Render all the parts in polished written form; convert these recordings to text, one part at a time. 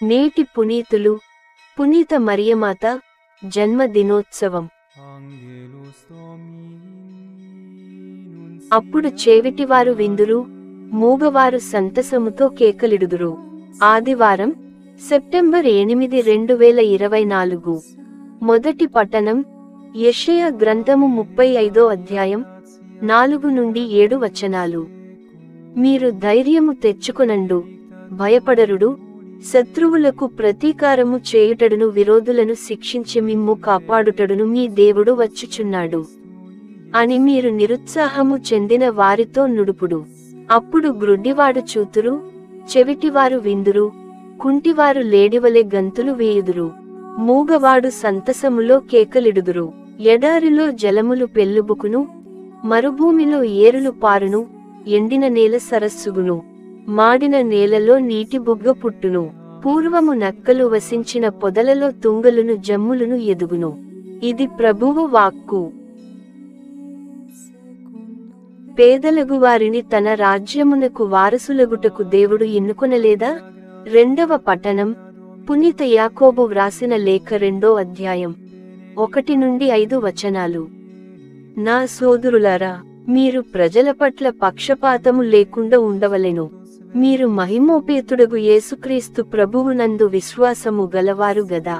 నేటి పునీతులు పునీత మరియమాత జన్మదినోత్సవం. అప్పుడు చెవిటివారు విందురు, మూగవారు సంతసముతో కేకలిడుదురు. ఆదివారం, సెప్టెంబర్ 8, 2024. మొదటి పఠనం యెషయా గ్రంథము 35వ అధ్యాయం 4-7 వచనాలు. మీరు ధైర్యము తెచ్చుకొనండు, భయపడరుడు, శత్రువులకు ప్రతీకారము చేయుటడును, విరోధులను శిక్షించి మిమ్ము కాపాడుటడును మీ దేవుడు వచ్చుచున్నాడు అని మీరు నిరుత్సాహము చెందిన వారితో నుడుపుడు. అప్పుడు గ్రుడ్డివాడు చూతురు, చెవిటివారు విందురు, కుంటివారు లేడివలె గంతులు వేయుదురు, మూగవాడు సంతసములో కేకలిడుదురు. ఎడారిలో జలములు పెల్లుబుకును, మరుభూమిలో ఏరులు పారును, ఎండిన నేల సరస్సుగును, మాడిన నేలలో నీటి బుగ్గ పుట్టును. పూర్వము నక్కలు వసించిన పొదలలో తుంగలును జమ్ములును ఎదుగును. ఇది ప్రభువు వాక్కు. పేదలగు వారిని తన రాజ్యమునకు వారసులగుటకు దేవుడు ఎన్నుకొనలేదా? రెండవ పఠనం పునీత యాకోబు వ్రాసిన లేఖ 2వ అధ్యాయం 1-5 వచనాలు. నా సోదరులారా, మీరు ప్రజల పట్ల పక్షపాతము లేకుండా ఉండవలెను. మీరు మహిమోపేతుడగు యేసుక్రీస్తు ప్రభువునందు విశ్వాసము గలవారు గదా.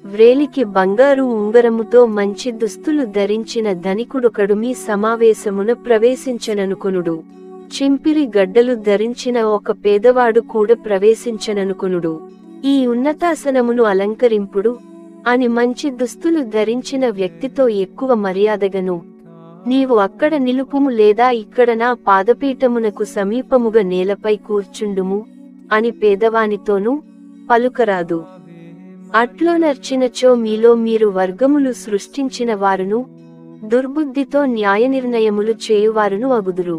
వ్రేలికి బంగారు ఉంగరముతో మంచి దుస్తులు ధరించిన ధనికుడొకడు మీ సమావేశమున ప్రవేశించననుకొనుడు. చింపిరి గడ్డలు ధరించిన ఒక పేదవాడు కూడా ప్రవేశించననుకొనుడు. ఈ ఉన్నతాసనమును అలంకరింపుడు అని మంచి దుస్తులు ధరించిన వ్యక్తితో ఎక్కువ మర్యాదగను, నీవు అక్కడ నిలుపుము లేదా ఇక్కడ నా పాదపీఠమునకు సమీపముగా నేలపై కూర్చుండుము అని పేదవానితోనూ పలుకరాదు. అట్లోనర్చినచో మీలో మీరు వర్గములు సృష్టించిన వారును, దుర్బుద్ధితో న్యాయనిర్ణయములు చేయువారును అగుదురు.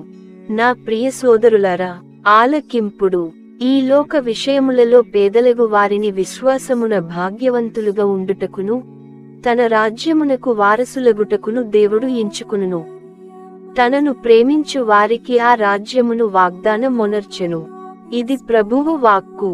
నా ప్రియ సోదరులారా, ఆలకింపుడు. ఈ లోక విషయములలో పేదలగు వారిని విశ్వాసమున భాగ్యవంతులుగా ఉండుటకును, తన రాజ్యమునకు వారసులగుటకును దేవుడు ఎంచుకును. తనను ప్రేమించు వారికి ఆ రాజ్యమును వాగ్దానమొనర్చెను. ఇది ప్రభువు వాక్కు.